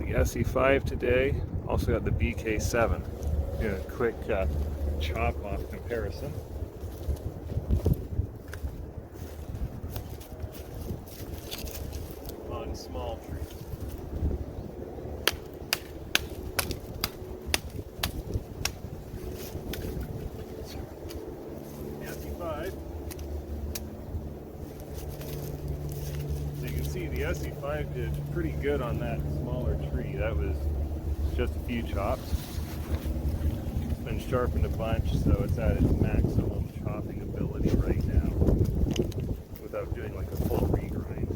the ESEE today. Also got the BK7. Doing a quick chop off comparison. On small trees. ESEE the ESEE did pretty good on that smaller tree. That was just a few chops. It's been sharpened a bunch, so it's at its maximum chopping ability right now without doing like a full regrind.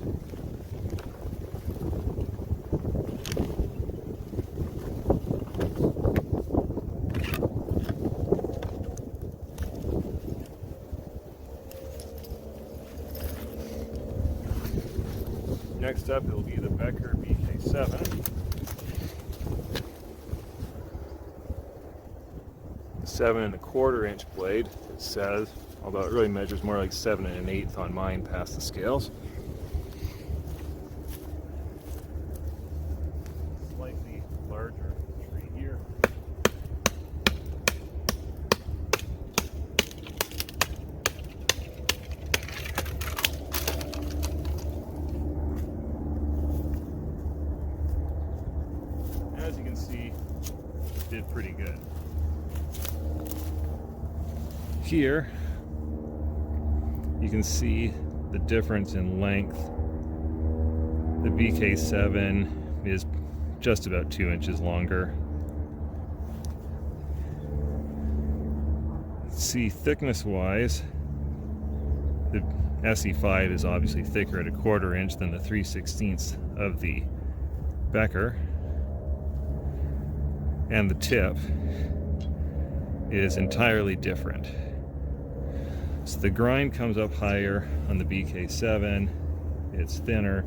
Next up, it'll be the Becker BK7. 7 1/4 inch blade, it says, although it really measures more like 7 1/8 on mine past the scales. Slightly larger tree here. As you can see, it did pretty good. Here, you can see the difference in length. The BK7 is just about 2 inches longer. See, thickness-wise, the ESEE is obviously thicker at 1/4 inch than the 3/16 of the Becker. And the tip is entirely different. So the grind comes up higher on the BK7, it's thinner,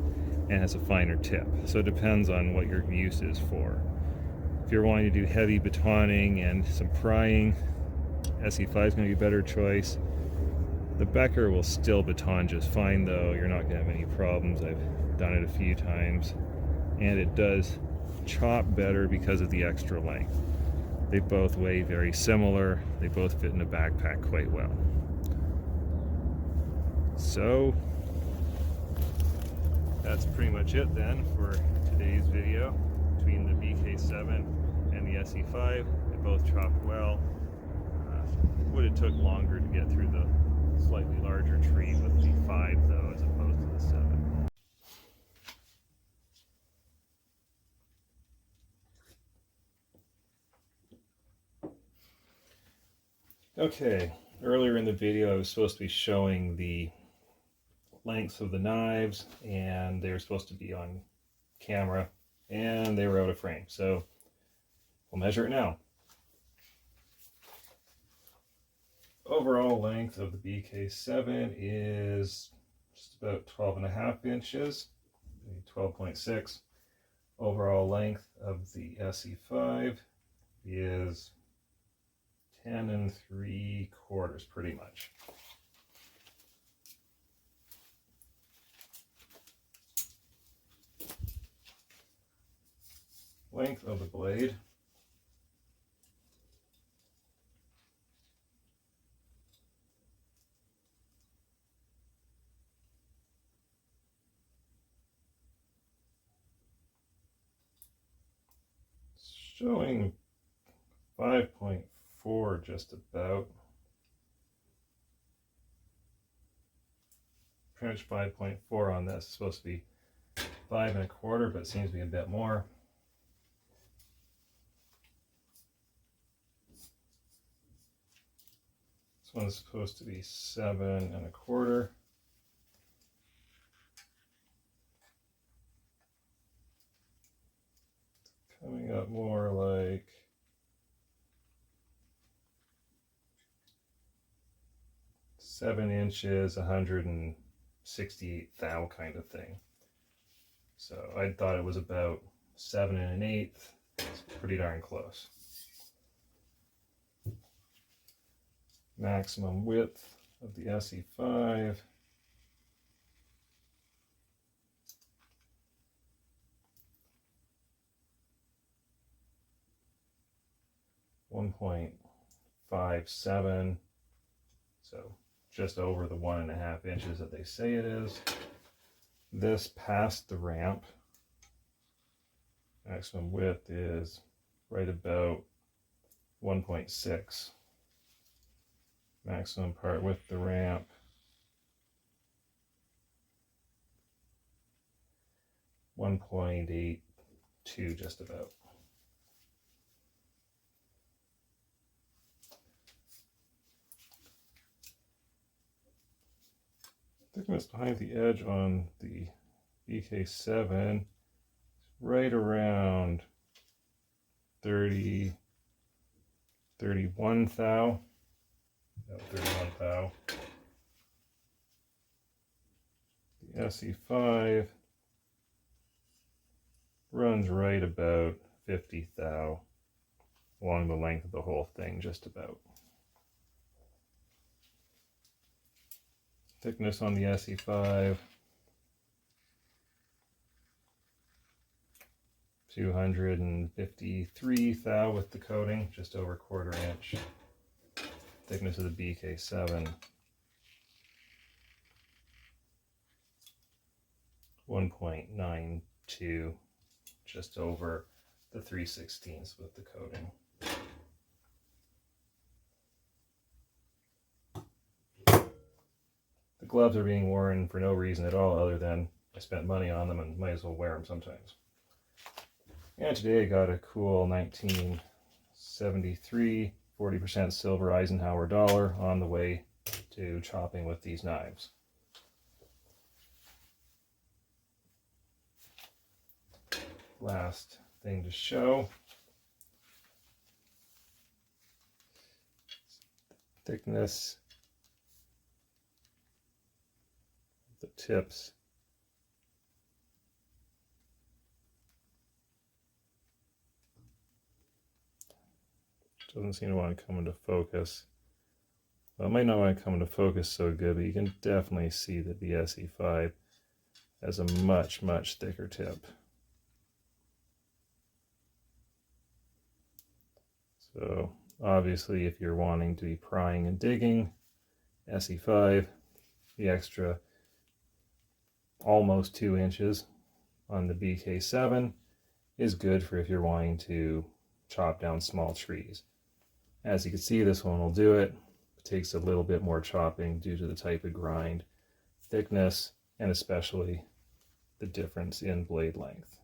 and has a finer tip. So it depends on what your use is for. If you're wanting to do heavy batoning and some prying, ESEE is going to be a better choice. The Becker will still baton just fine though, you're not going to have any problems. I've done it a few times, and it does chop better because of the extra length. They both weigh very similar, they both fit in a backpack quite well. So that's pretty much it then for today's video. Between the BK7 and the ESEE, they both chopped well. Would have took longer to get through the slightly larger tree with the 5 though, as opposed to the 7. Okay, earlier in the video I was supposed to be showing the lengths of the knives, and they were supposed to be on camera, and they were out of frame, so we'll measure it now. Overall length of the BK7 is just about 12.5 inches, 12.6. Overall length of the ESEE is 10 3/4 pretty much. Length of the blade showing 5.4 just about. Pretty much 5.4 on this. It's supposed to be 5 1/4, but it seems to be a bit more. This one's supposed to be 7 1/4. Coming up more like 7 inches, 168 thou kind of thing. So I thought it was about 7 1/8. It's pretty darn close. Maximum width of the ESEE 1.57, so just over the 1.5 inches that they say it is. This past the ramp, maximum width is right about 1.6. Maximum part with the ramp, 1.82 just about. Thickness behind the edge on the BK7 is right around 31 thou. No, 31 thou. The ESEE5 runs right about 50 thou along the length of the whole thing, just about. Thickness on the ESEE5, 253 thou with the coating, just over 1/4 inch. Thickness of the BK7, 1.92, just over the 3/16 with the coating. The gloves are being worn for no reason at all other than I spent money on them and might as well wear them sometimes. And today I got a cool 1973 40% silver Eisenhower dollar on the way to chopping with these knives. Last thing to show. Thickness of the tips. Doesn't seem to want to come into focus. Well, it might not want to come into focus so good, but you can definitely see that the ESEE5 has a much thicker tip. So obviously if you're wanting to be prying and digging, ESEE5, the extra almost 2 inches on the BK7 is good for if you're wanting to chop down small trees. As you can see, this one will do it. It takes a little bit more chopping due to the type of grind, thickness, and especially the difference in blade length.